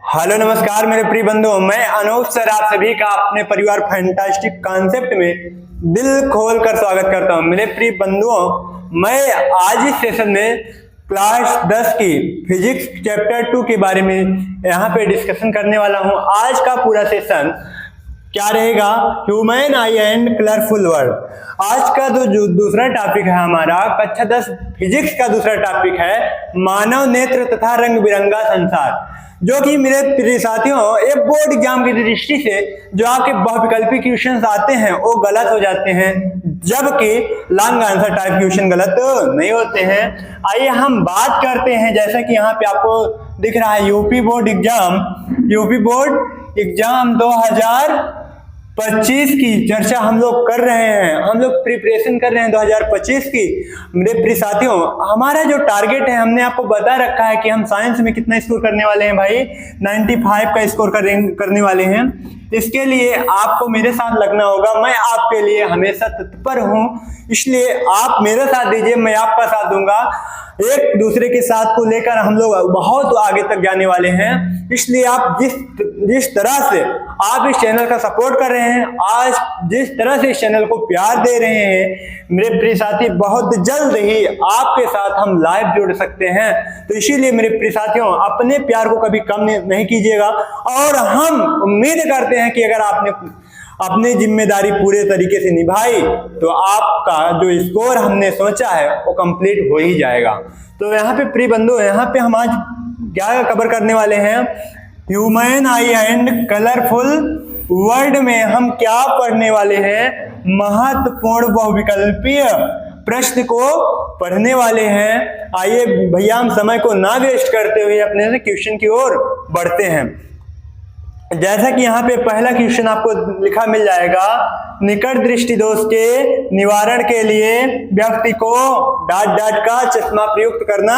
Hello नमस्कार मेरे प्रिय बंधुओं, मैं अनूप सर आप सभी का अपने परिवार फैंटास्टिक कॉन्सेप्ट में दिल खोल कर स्वागत करता हूं। मेरे प्रिय बंधुओं, मैं आज इस सेशन में क्लास 10 की फिजिक्स चैप्टर 2 के बारे में यहाँ पे डिस्कशन करने वाला हूँ। आज का पूरा सेशन क्या रहेगा? Human I and colourful world. आज का जो दूसरा टॉपिक है हमारा कक्षा 10 फिजिक्स का दूसरा टॉपिक है मानव नेत्र तथा रंग बिरंगा संसार, जो कि मेरे प्रिय साथियों एक बोर्ड एग्जाम की दृष्टि से जो आपके बहुविकल्पी क्वेश्चंस आते हैं वो गलत हो जाते हैं, जबकि लॉन्ग आंसर टाइप क्वेश्चन गलत नहीं होते हैं। आइए हम बात करते हैं, जैसा कि यहाँ पे आपको दिख रहा है यूपी बोर्ड एग्जाम 2025 की चर्चा हम लोग कर रहे हैं। हम लोग प्रिपरेशन कर रहे हैं 2025 की। मेरे प्रिय साथियों, हमारा जो टारगेट है हमने आपको बता रखा है कि हम साइंस में कितना स्कोर करने वाले हैं भाई, 95 का स्कोर करने वाले हैं। इसके लिए आपको मेरे साथ लगना होगा। मैं आपके लिए हमेशा तत्पर हूं, इसलिए आप मेरा साथ दीजिए, मैं आपका साथ दूंगा। एक दूसरे के साथ को लेकर हम लोग बहुत आगे तक जाने वाले हैं। इसलिए आप जिस तरह से आप इस चैनल का सपोर्ट कर रहे हैं, आज जिस तरह से इस चैनल को प्यार दे रहे हैं मेरे प्रिय साथी, बहुत जल्द ही आपके साथ हम लाइव जुड़ सकते हैं। तो इसीलिए मेरे प्रिय साथियों, अपने प्यार को कभी कम नहीं कीजिएगा और हम उम्मीद करते हैं कि अगर आपने अपनी जिम्मेदारी पूरे तरीके से निभाई तो आपका जो स्कोर हमने सोचा है वो कंप्लीट हो ही जाएगा। तो यहाँ पे प्रिय बंधु, यहाँ पे हम आज क्या कवर करने वाले हैं? Human I and colourful world में हम क्या पढ़ने वाले हैं? महत्वपूर्ण बहुविकल्पीय प्रश्न को पढ़ने वाले हैं। आइए भैया हम समय को ना वेस्ट करते हुए अपने क्वेश्चन की ओर बढ़ते हैं। जैसा कि यहाँ पे पहला क्वेश्चन आपको लिखा मिल जाएगा, निकट दृष्टि दोष के निवारण के लिए व्यक्ति को ... का चश्मा प्रयुक्त करना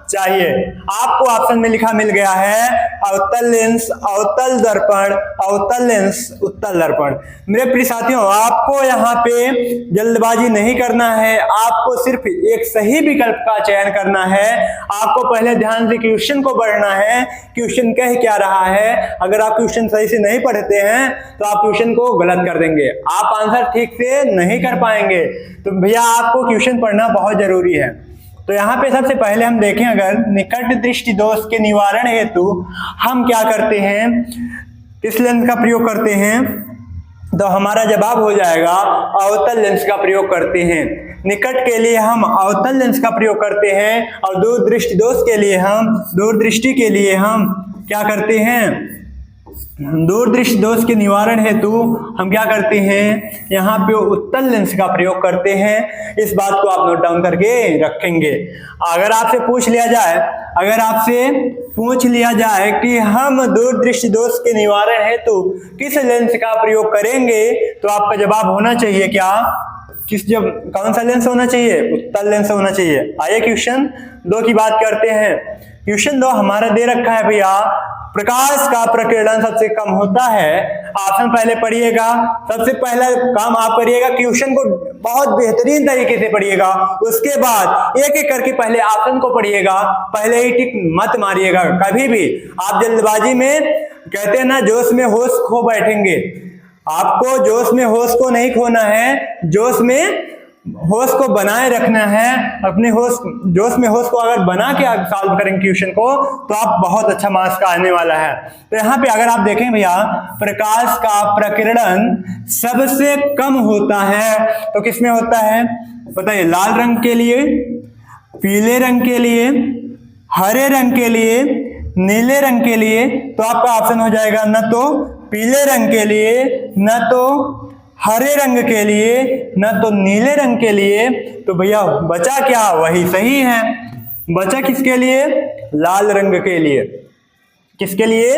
चाहिए। आपको ऑप्शन में लिखा मिल गया है अवतल लेंस, अवतल दर्पण, अवतल लेंस, उत्तल दर्पण। मेरे प्रिय साथियों, आपको यहाँ पे जल्दबाजी नहीं करना है, आपको सिर्फ एक सही विकल्प का चयन करना है। आपको पहले ध्यान से क्वेश्चन को पढ़ना है, क्वेश्चन कह क्या रहा है। अगर आप क्वेश्चन सही से नहीं पढ़ते हैं तो आप क्वेश्चन को गलत कर देंगे, आप आंसर ठीक से नहीं कर पाएंगे। तो भैया आपको क्वेश्चन पढ़ना बहुत जरूरी है। तो यहाँ पे सबसे पहले हम देखें, अगर निकट दृष्टि दोष के निवारण हेतु हम क्या करते हैं, किस लेंस का प्रयोग करते हैं? तो हमारा जवाब हो जाएगा अवतल लेंस का प्रयोग करते हैं। निकट के लिए हम अवतल लेंस का प्रयोग करते हैं और दूरदृष्टि दोष के लिए हम दूरदृष्टि के लिए हम क्या करते हैं? दूरदृष्टि दोष के निवारण हेतु हम क्या करते हैं? यहाँ पे उत्तल लेंस का प्रयोग करते हैं। इस बात को आप नोट डाउन करके रखेंगे। अगर आपसे पूछ लिया जाए कि हम दूरदृष्टि दोष के निवारण हेतु किस लेंस का प्रयोग करेंगे, तो आपका जवाब होना चाहिए क्या? कौन सा लेंस होना चाहिए? उत्तल लेंस होना चाहिए। आइए क्वेश्चन 2 की बात करते हैं। क्वेश्चन 2 हमारा दे रखा है भैया, प्रकाश का प्रकीर्णन सबसे कम होता है। ऑप्शन पहले पढ़िएगा। सबसे पहला काम आप करिएगा, क्वेश्चन को बहुत बेहतरीन तरीके से पढ़िएगा। उसके बाद एक एक करके पहले ऑप्शन को पढ़िएगा, पहले ही टिक मत मारिएगा। कभी भी आप जल्दबाजी में, कहते हैं ना, जोश में होश खो बैठेंगे। आपको जोश में होश को नहीं खोना है, जोश में होश को बनाए रखना है। अपने जोश में होश को अगर बना के आप सॉल्व करेंगे क्वेश्चन को तो आप बहुत अच्छा मार्क्स का आने वाला है। तो यहाँ पे अगर आप देखें भैया, प्रकाश का प्रकीर्णन सबसे कम होता है तो किसमें होता है बताइए? लाल रंग के लिए, पीले रंग के लिए, हरे रंग के लिए, नीले रंग के लिए। तो आपका ऑप्शन हो जाएगा न तो पीले रंग के लिए, न तो हरे रंग के लिए, न तो नीले रंग के लिए। तो भैया बचा क्या? वही सही है। बचा किसके लिए? लाल रंग के लिए। किसके लिए?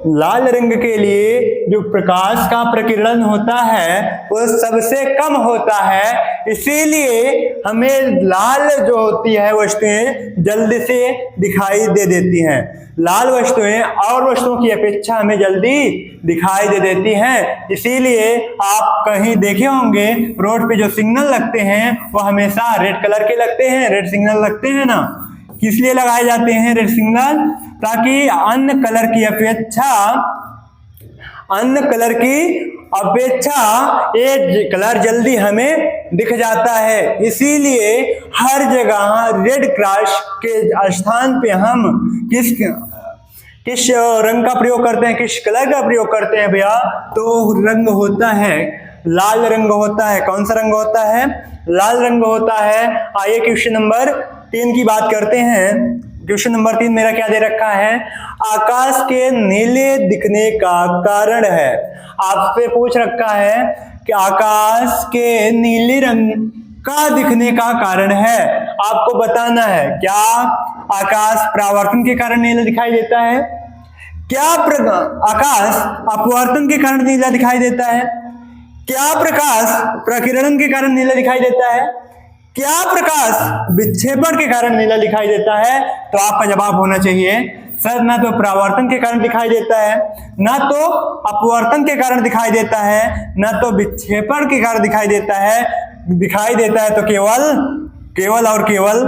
लाल रंग के लिए जो प्रकाश का प्रकीर्णन होता है वो सबसे कम होता है। इसीलिए हमें लाल जो होती है वस्तुएं जल्दी से दिखाई दे देती हैं। लाल वस्तुएं और वस्तुओं की अपेक्षा हमें जल्दी दिखाई दे देती हैं। इसीलिए आप कहीं देखे होंगे रोड पे जो सिग्नल लगते हैं वो हमेशा रेड कलर के लगते हैं, रेड सिग्नल लगते हैं ना। किस लिए लगाए जाते हैं रेड सिग्नल? ताकि अन्य कलर की अपेक्षा ये कलर जल्दी हमें दिख जाता है। इसीलिए हर जगह रेड क्रॉस के स्थान पे हम किस रंग का प्रयोग करते हैं, किस कलर का प्रयोग करते हैं भैया? तो रंग होता है लाल रंग होता है। कौन सा रंग होता है? लाल रंग होता है। आइए क्वेश्चन नंबर 3 की बात करते हैं। क्वेश्चन नंबर 3 मेरा क्या दे रखा है? आकाश के नीले दिखने का कारण है। आपसे पूछ रखा है कि आकाश के नीले रंग का दिखने का कारण है। आपको बताना है क्या आकाश परावर्तन के कारण नीला दिखाई देता है? क्या आकाश अपवर्तन के कारण नीला दिखाई देता है? क्या प्रकाश प्रकीर्णन के कारण नीला दिखाई देता है? क्या प्रकाश विक्षेपण के कारण नीला दिखाई देता है? तो आपका जवाब होना चाहिए सर ना तो परावर्तन के कारण दिखाई देता है, ना तो अपवर्तन के कारण दिखाई देता है, ना तो विक्षेपण के कारण दिखाई देता है तो केवल और केवल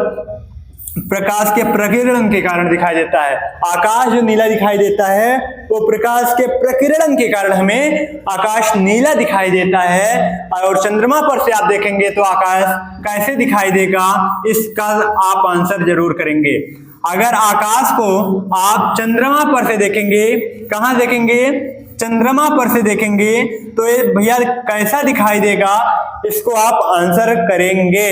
प्रकाश के प्रकीर्णन के कारण दिखाई देता है। आकाश जो नीला दिखाई देता है वो प्रकाश के प्रकीर्णन के कारण हमें आकाश नीला दिखाई देता है। और चंद्रमा पर से आप देखेंगे तो आकाश कैसे दिखाई देगा, इसका आप आंसर जरूर करेंगे। अगर आकाश को आप चंद्रमा पर से देखेंगे, कहां देखेंगे? चंद्रमा पर से देखेंगे तो ये भैया कैसा दिखाई देगा, इसको आप आंसर करेंगे।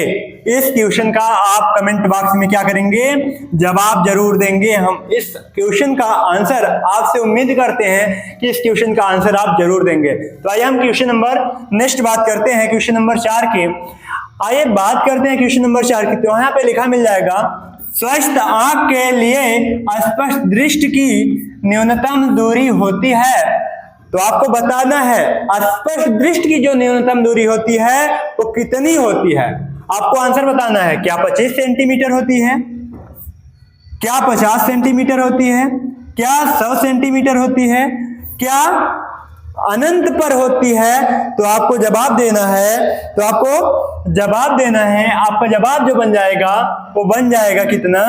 इस क्वेश्चन का आप कमेंट बॉक्स में क्या करेंगे? जवाब जरूर देंगे। हम इस क्वेश्चन का आंसर आपसे उम्मीद करते हैं कि इस क्वेश्चन का आंसर आप जरूर देंगे। तो आइए हम क्वेश्चन नंबर नेक्स्ट बात करते हैं, क्वेश्चन नंबर 4 की। आइए बात करते हैं क्वेश्चन नंबर 4 की। तो यहाँ पे लिखा मिल जाएगा, स्वस्थ आंख के लिए स्पष्ट दृष्टि की न्यूनतम दूरी होती है। तो आपको बताना है स्पष्ट दृष्टि की जो न्यूनतम दूरी होती है वो कितनी होती है। आपको आंसर बताना है। क्या 25 सेंटीमीटर होती है? क्या 50 सेंटीमीटर होती है? क्या 100 सेंटीमीटर होती है? क्या अनंत पर होती है? तो आपको जवाब देना है। आपका जवाब जो बन जाएगा वो बन जाएगा कितना?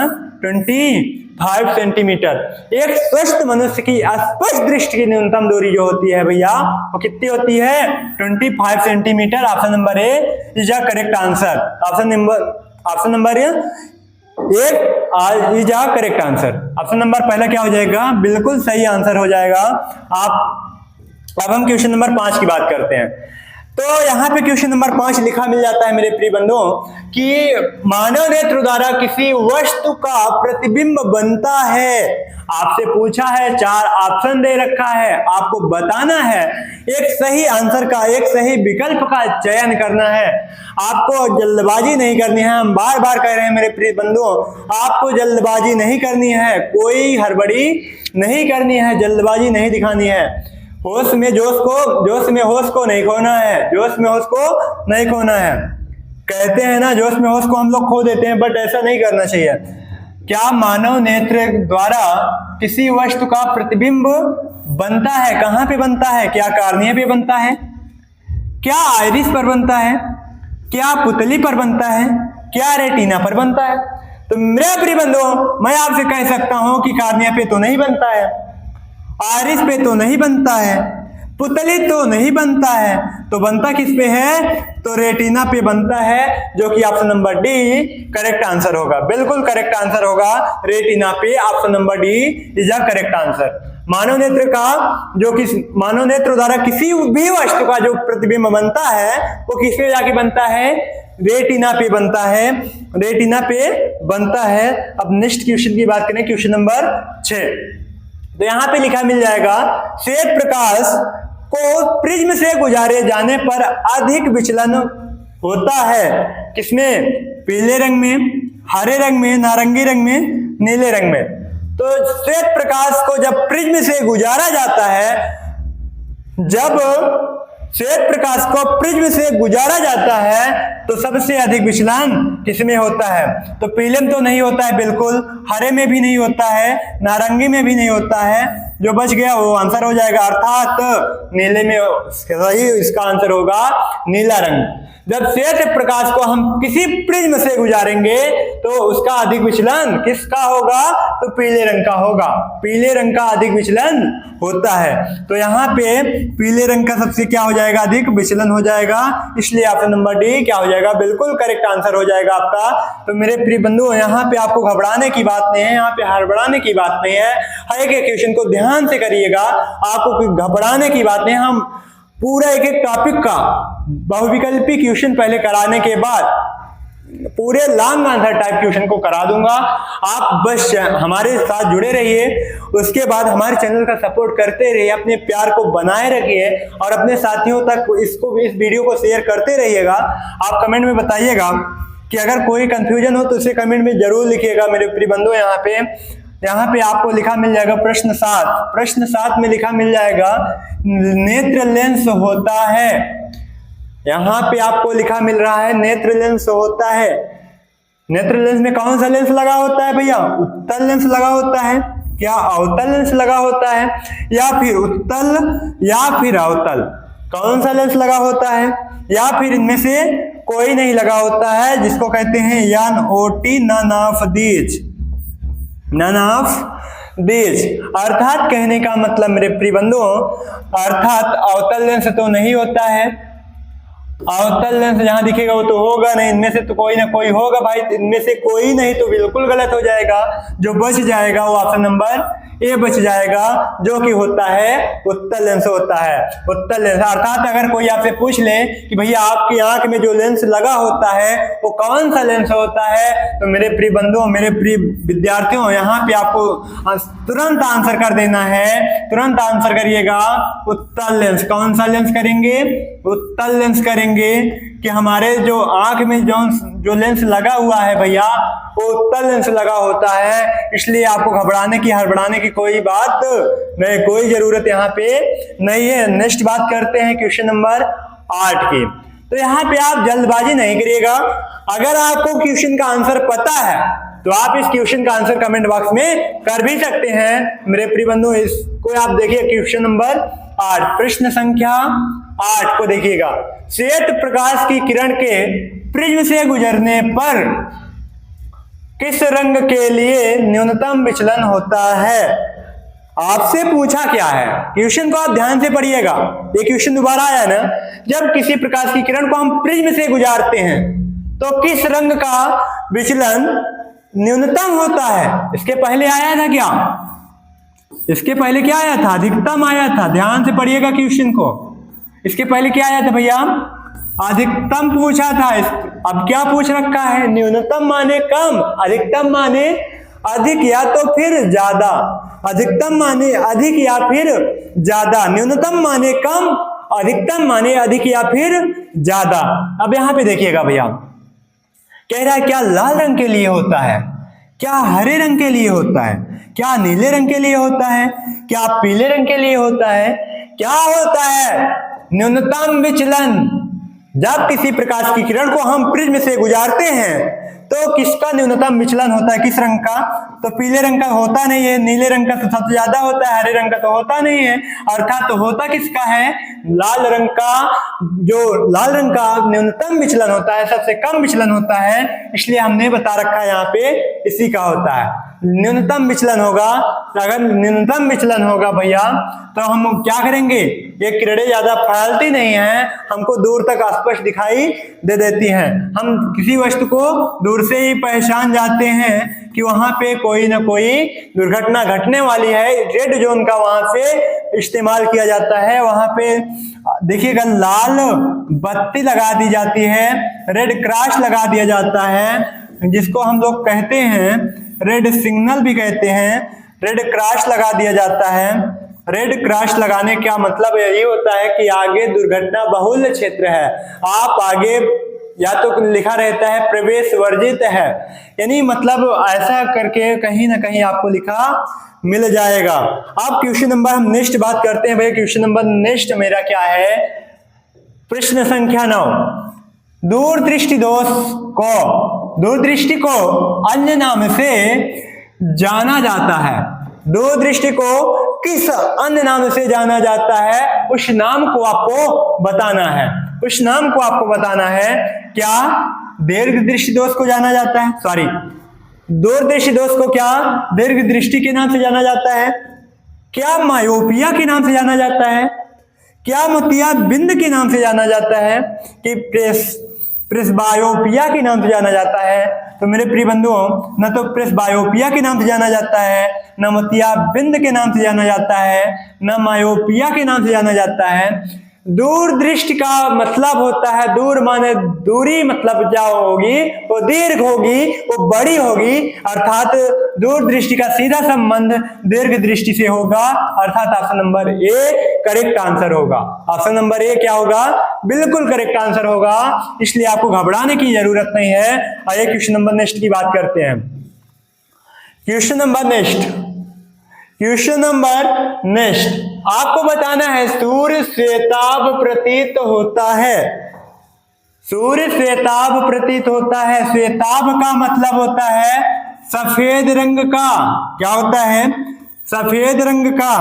25 सेंटीमीटर। एक स्वस्थ मनुष्य की स्पष्ट दृष्टि की न्यूनतम दूरी जो होती है भैया वो कितनी होती है? 25 centimetre. Option number A is the correct answer. Option number A is the correct answer. Option number पहला क्या हो जाएगा? बिल्कुल सही आंसर हो जाएगा। अब हम क्वेश्चन नंबर 5 की बात करते हैं। तो यहाँ पे क्वेश्चन नंबर 5 लिखा मिल जाता है मेरे प्रिय बंधुओं कि मानव नेत्र द्वारा किसी वस्तु का प्रतिबिंब बनता है। आपसे पूछा है, 4 ऑप्शन दे रखा है, आपको बताना है। एक सही आंसर का, एक सही विकल्प का चयन करना है। आपको जल्दबाजी नहीं करनी है। हम बार बार कह रहे हैं मेरे प्रिय बंधुओं, आपको जल्दबाजी नहीं करनी है, कोई हड़बड़ी नहीं करनी है, जल्दबाजी नहीं दिखानी है। जोश में होश को नहीं खोना है। कहते हैं ना, जोश में होश को हम लोग खो देते हैं, बट ऐसा नहीं करना चाहिए। क्या मानव नेत्र द्वारा किसी वस्तु का प्रतिबिंब बनता है? कहां पे बनता है? क्या कार्निया पे बनता है? क्या आइरिस पर बनता है? क्या पुतली पर बनता है? क्या रेटिना पर बनता है? तो मेरे प्रिय बंधुओं, मैं आपसे कह सकता हूं कि कार्निया पे तो नहीं बनता है, आइरिस पे तो नहीं बनता है, पुतली तो नहीं बनता है, तो बनता किस पे है? तो रेटिना पे बनता है, जो कि option number D correct answer होगा। बिल्कुल करेक्ट आंसर होगा, रेटिना पे। Option number D is the correct answer. मानव नेत्र द्वारा किसी भी वस्तु का जो प्रतिबिंब बनता है वो किस पे जाके बनता है? रेटिना पे बनता है। अब नेक्स्ट क्वेश्चन की बात करें, क्वेश्चन नंबर 6। तो यहां पे लिखा मिल जाएगा, श्वेत प्रकाश को प्रिज्म से गुजारे जाने पर अधिक विचलन होता है। किसमें? पीले रंग में, हरे रंग में, नारंगी रंग में, नीले रंग में। तो श्वेत प्रकाश को जब प्रिज्म से गुजारा जाता है, तो सबसे अधिक विचलन किसमें होता है? तो पीले में तो नहीं होता है बिल्कुल, हरे में भी नहीं होता है, नारंगी में भी नहीं होता है। जो बच गया वो आंसर हो जाएगा, अर्थात नीले में सही इसका आंसर होगा नीला रंग। जब श्वेत प्रकाश को हम किसी प्रिज्म से गुजारेंगे तो उसका अधिक विचलन किसका होगा? तो पीले रंग का होगा। पीले रंग का अधिक विचलन होता है। तो यहाँ पे पीले रंग का सबसे क्या हो जाएगा? अधिक विचलन हो जाएगा। इसलिए ऑप्शन नंबर डी क्या हो जाएगा? बिल्कुल करेक्ट आंसर हो जाएगा आपका। तो मेरे प्रिय बंधु, यहाँ पे आपको घबराने की बात नहीं है, यहाँ पे हड़बड़ाने की बात नहीं है। हर एक क्वेश्चन को ध्यान से करिएगा, आपको घबराने की बात नहीं। हम पूरा एक एक टॉपिक का बहुविकल्पी क्वेश्चन पहले कराने के बाद पूरे लॉन्ग आंसर टाइप क्वेश्चन को करा दूंगा। आप बस हमारे साथ जुड़े रहिए, उसके बाद हमारे चैनल का सपोर्ट करते रहिए, अपने प्यार को बनाए रखिए और अपने साथियों तक इस वीडियो को शेयर करते रहिएगा। आप कमेंट में बताइएगा कि अगर कोई कंफ्यूजन हो तो उसे कमेंट में जरूर लिखिएगा मेरे प्रिय बंधु। यहाँ पे आपको लिखा मिल जाएगा प्रश्न 7। प्रश्न 7 में लिखा मिल जाएगा नेत्र लेंस होता है। यहाँ पे आपको लिखा मिल रहा है नेत्र लेंस होता है। नेत्र लेंस में कौन सा लेंस लगा होता है भैया? उत्तल लेंस लगा होता है क्या अवतल लेंस लगा होता है? या फिर उत्तल या फिर अवतल? कौन सा लेंस लगा होता है? या फिर इनमें से कोई नहीं लगा होता है, जिसको कहते हैं NOT none of these. None of these अर्थात कहने का मतलब मेरे प्रिय बंधुओं, अर्थात अवतल लेंस तो नहीं होता है। अवतल लेंस जहां दिखेगा वो तो होगा नहीं, इनमें से तो कोई ना कोई होगा भाई। इनमें से कोई नहीं तो बिल्कुल गलत हो जाएगा। जो बच जाएगा वो ऑप्शन नंबर ए बच जाएगा, जो कि होता है उत्तल लेंस होता है। उत्तल लेंस अर्थात अगर कोई आपसे पूछ ले कि भैया आपकी आंख में जो लेंस लगा होता है वो कौन सा लेंस होता है, तो मेरे प्रिय बंधुओं, मेरे प्रिय विद्यार्थियों, यहाँ पे आपको तुरंत आंसर कर देना है। तुरंत आंसर करिएगा उत्तल लेंस। कौन सा लेंस करेंगे? उत्तल लेंस करेंगे कि हमारे जो आंख में जो लेंस लगा हुआ है भैया वो उत्तल लेंस लगा होता है। इसलिए आपको घबराने की हड़बड़ाने की कोई बात नहीं, कोई जरूरत यहाँ पे नहीं है। नेक्स्ट बात करते हैं क्वेश्चन नंबर 8 की। तो यहाँ पे आप जल्दबाजी नहीं करिएगा। अगर आपको क्वेश्चन का आंसर पता है तो आप इस क्वेश्चन का आंसर कमेंट बॉक्स में कर भी सकते हैं मेरे प्रिय बंधु। इसको आप देखिए क्वेश्चन नंबर 8, प्रश्न संख्या 8 को देखिएगा। श्वेत प्रकाश की किरण के प्रिज्म से गुजरने पर किस रंग के लिए न्यूनतम विचलन होता है? आपसे पूछा क्या है? क्वेश्चन को आप ध्यान से पढ़िएगा। ये क्वेश्चन दोबारा आया ना, जब किसी प्रकाश की किरण को हम प्रिज्म से गुजारते हैं तो किस रंग का विचलन न्यूनतम होता है? इसके पहले आया था क्या? इसके पहले क्या आया था? अधिकतम आया था। ध्यान से पढ़िएगा क्वेश्चन को। इसके पहले क्या आया था भैया? अधिकतम पूछा था। अब क्या पूछ रखा है? न्यूनतम माने कम, अधिकतम माने अधिक या तो फिर ज्यादा। अधिकतम माने अधिक या फिर ज्यादा, न्यूनतम माने कम, अधिकतम माने अधिक या फिर ज्यादा। अब यहां पे देखिएगा भैया, कह रहा है क्या लाल रंग के लिए होता है, क्या हरे रंग के लिए होता है, क्या नीले रंग के लिए होता है, क्या पीले रंग के लिए होता है? क्या होता है? न्यूनतम विचलन। जब किसी प्रकाश की किरण को हम प्रिज्म से गुजारते हैं तो किसका न्यूनतम विचलन होता है? किस रंग का? तो पीले रंग का होता नहीं है, नीले रंग का तो सबसे ज्यादा होता है, हरे रंग का तो होता नहीं है। अर्थात तो होता किसका है? लाल रंग का। जो लाल रंग का न्यूनतम विचलन होता है, सबसे कम विचलन होता है, इसलिए हमने बता रखा है यहाँ पे इसी का होता है। न्यूनतम विचलन होगा। अगर न्यूनतम विचलन होगा भैया तो हम क्या करेंगे? ये किरणें ज्यादा फैलती नहीं है, हमको दूर तक स्पष्ट दिखाई दे देती हैं। हम किसी वस्तु को दूर से ही पहचान जाते हैं कि वहां पे कोई ना कोई दुर्घटना घटने वाली है। रेड जोन का वहां से इस्तेमाल किया जाता है। वहां पे देखिएगा लाल बत्ती लगा दी जाती है, रेड क्रॉस लगा दिया जाता है, जिसको हम लोग कहते हैं रेड सिग्नल भी कहते हैं। रेड क्रॉस लगा दिया जाता है। रेड क्रॉस लगाने का मतलब यही होता है कि आगे दुर्घटना बहुल क्षेत्र है, आप आगे, या तो लिखा रहता है प्रवेश वर्जित है, यानी मतलब ऐसा करके कहीं ना कहीं आपको लिखा मिल जाएगा। अब क्वेश्चन नंबर हम नेक्स्ट बात करते हैं भैया। क्वेश्चन नंबर नेक्स्ट मेरा क्या है? प्रश्न संख्या 9, दूरदृष्टि दोष को दूरदृष्टि को अन्य नाम से जाना जाता है। दूरदृष्टि को किस अन्य नाम से जाना जाता है, उस नाम को आपको बताना है। उस नाम को आपको बताना है। क्या दीर्घ दृष्टि दोष को जाना जाता है, सॉरी दूरदृष्टि दोष को क्या दीर्घ दृष्टि के नाम से जाना जाता है? क्या मायोपिया के नाम से जाना जाता है? क्या मोतियाबिंद के नाम से जाना जाता है? कि प्रेसबायोपिया के नाम से जाना जाता है? तो मेरे प्रिय बंधुओं, न तो प्रेसबायोपिया के नाम से जाना जाता है, न मोतियाबिंद के नाम से जाना जाता है, न मायोपिया के नाम से जाना जाता है। दूरदृष्टि का मतलब होता है, दूर माने दूरी, मतलब क्या होगी, वो दीर्घ होगी, वो बड़ी होगी, अर्थात दूरदृष्टि का सीधा संबंध दीर्घ दृष्टि से होगा, अर्थात option number A correct answer होगा। ऑप्शन नंबर ए क्या होगा, बिल्कुल करेक्ट आंसर होगा। इसलिए आपको घबराने की जरूरत नहीं है। आइए क्वेश्चन नंबर नेक्स्ट की बात करते हैं। क्वेश्चन नंबर नेक्स्ट आपको बताना है, सूर्य श्वेताभ प्रतीत होता है। सूर्य श्वेताभ प्रतीत होता है। श्वेताभ का मतलब होता है सफेद रंग का। क्या होता है? सफेद रंग का।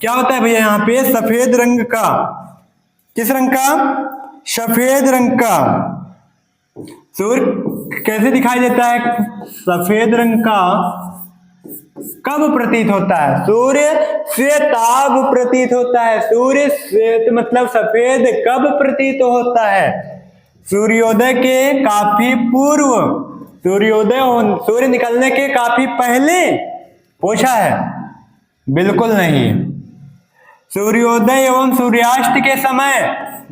क्या होता है भैया यहाँ पे? सफेद रंग का। किस रंग का? सफेद रंग का। सूर्य कैसे दिखाई देता है? सफेद रंग का। कब प्रतीत होता है? सूर्य श्वेताभ प्रतीत होता है। सूर्य श्वेत मतलब सफेद कब प्रतीत होता है? सूर्योदय के काफी पूर्व, सूर्य निकलने के काफी पहले पूछा है? बिल्कुल नहीं। सूर्योदय एवं सूर्यास्त के समय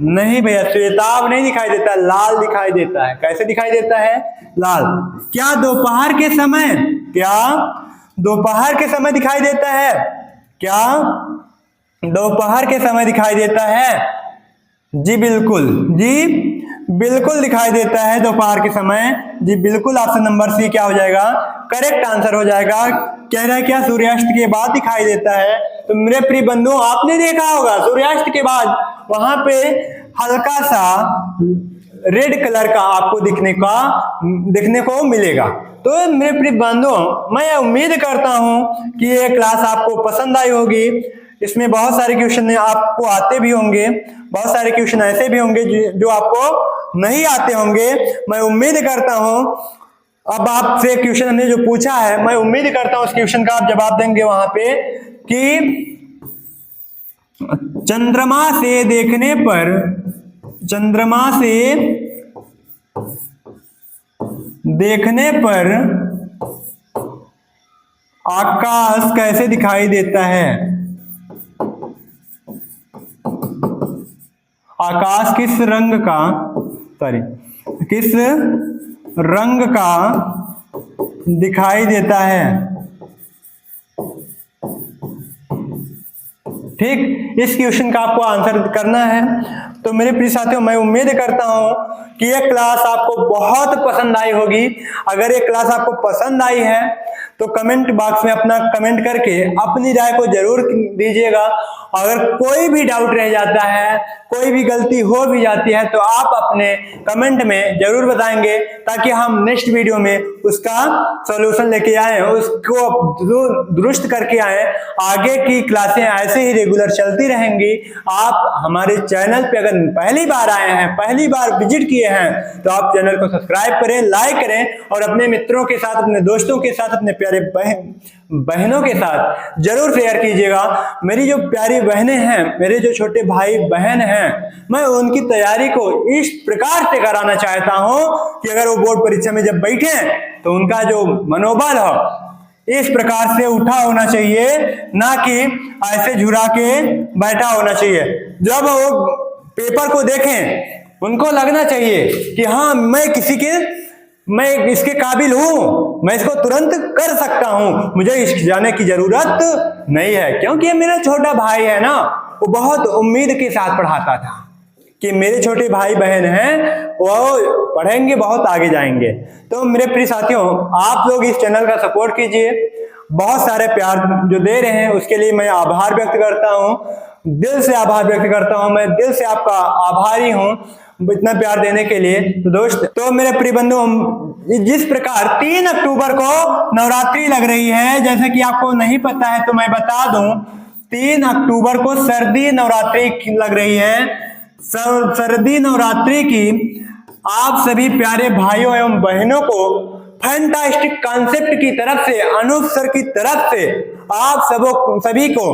नहीं भैया, श्वेताभ नहीं दिखाई देता, लाल दिखाई देता है। कैसे दिखाई देता है? लाल। क्या दोपहर के समय? क्या दोपहर के समय दिखाई देता है? क्या दोपहर के समय दिखाई देता है? जी बिल्कुल, जी बिल्कुल दिखाई देता है दोपहर के समय। जी बिल्कुल, ऑप्शन नंबर सी क्या हो जाएगा? करेक्ट आंसर हो जाएगा। कह रहा है क्या? सूर्यास्त के बाद दिखाई देता है। तो मेरे प्रिय बंधुओं, आपने देखा होगा सूर्यास्त के बाद वहां पे हल्का सा रेड कलर का आपको दिखने को मिलेगा। तो मेरे प्रिय बंधुओं, मैं उम्मीद करता हूं कि ये क्लास आपको पसंद आई होगी। इसमें बहुत सारे क्वेश्चन आपको आते भी होंगे, बहुत सारे क्वेश्चन ऐसे भी होंगे जो आपको नहीं आते होंगे। मैं उम्मीद करता हूं अब आपसे क्वेश्चन हमने जो पूछा है, मैं उम्मीद करता हूं उस क्वेश्चन का आप जवाब देंगे वहां पे कि चंद्रमा से देखने पर आकाश कैसे दिखाई देता है? आकाश किस रंग का दिखाई देता है? ठीक, इस क्वेश्चन का आपको आंसर करना है। तो मेरे प्रिय साथियों, मैं उम्मीद करता हूं कि ये क्लास आपको बहुत पसंद आई होगी। अगर ये क्लास आपको पसंद आई है तो कमेंट बॉक्स में अपना कमेंट करके अपनी राय को जरूर दीजिएगा। अगर कोई भी डाउट रह जाता है, कोई भी गलती हो भी जाती है, तो आप अपने कमेंट में जरूर बताएंगे, ताकि हम नेक्स्ट वीडियो में उसका सॉल्यूशन लेके आए, उसको दुरुस्त करके आए। आगे की क्लासें ऐसे ही रेगुलर चलती रहेंगी। आप हमारे चैनल पे अगर पहली बार आए हैं, पहली बार विजिट किए हैं, तो आप चैनल को सब्सक्राइब करें, लाइक करें और अपने मित्रों के साथ, अपने दोस्तों के साथ, अपने प्यारे बहनों के साथ जरूर शेयर कीजिएगा। मेरी जो प्यारी बहनें हैं, मेरे जो छोटे भाई बहन हैं, मैं उनकी तैयारी को इस प्रकार से कराना चाहता हूं कि अगर वो बोर्ड परीक्षा में जब बैठे तो उनका जो मनोबल हो इस प्रकार से उठा होना चाहिए, ना कि ऐसे झुरा के बैठा होना चाहिए। जब वो पेपर को देखें उनको लगना चाहिए कि हाँ, मैं इसके काबिल हूं, मैं इसको तुरंत कर सकता हूं, मुझे इसके जाने की जरूरत नहीं है। क्योंकि मेरा छोटा भाई है ना, वो बहुत उम्मीद के साथ पढ़ाता था कि मेरे छोटे भाई बहन हैं, वो पढ़ेंगे, बहुत आगे जाएंगे। तो मेरे प्रिय साथियों, आप लोग इस चैनल का सपोर्ट कीजिए। बहुत सारे प्यार जो दे रहे हैं उसके लिए मैं आभार व्यक्त करता हूं, दिल से आभार व्यक्त करता हूं। मैं दिल से आपका आभारी हूं इतना प्यार देने के लिए। तो मेरे प्रिय बंधु, जिस प्रकार 3 अक्टूबर को नवरात्रि लग रही है, जैसे कि आपको नहीं पता है तो मैं बता दूं, 3 अक्टूबर को सर्दी नवरात्रि लग रही है। सर्दी नवरात्रि की आप सभी प्यारे भाइयों एवं बहनों को फैंटास्टिक कॉन्सेप्ट की तरफ से, अनूप सर की तरफ से आप सभी को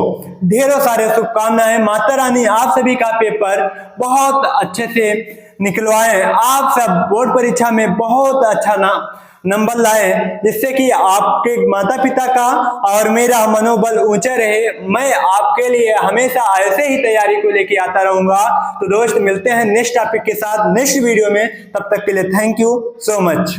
ढेरों सारे शुभकामनाएं। माता रानी आप सभी का पेपर बहुत अच्छे से निकलवाएं, आप सब बोर्ड परीक्षा में बहुत अच्छा नंबर लाए, जिससे कि आपके माता पिता का और मेरा मनोबल ऊंचा रहे। मैं आपके लिए हमेशा ऐसे ही तैयारी को लेके आता रहूंगा। तो दोस्त मिलते हैं नेक्स्ट टॉपिक के साथ नेक्स्ट वीडियो में, तब तक के लिए थैंक यू सो मच।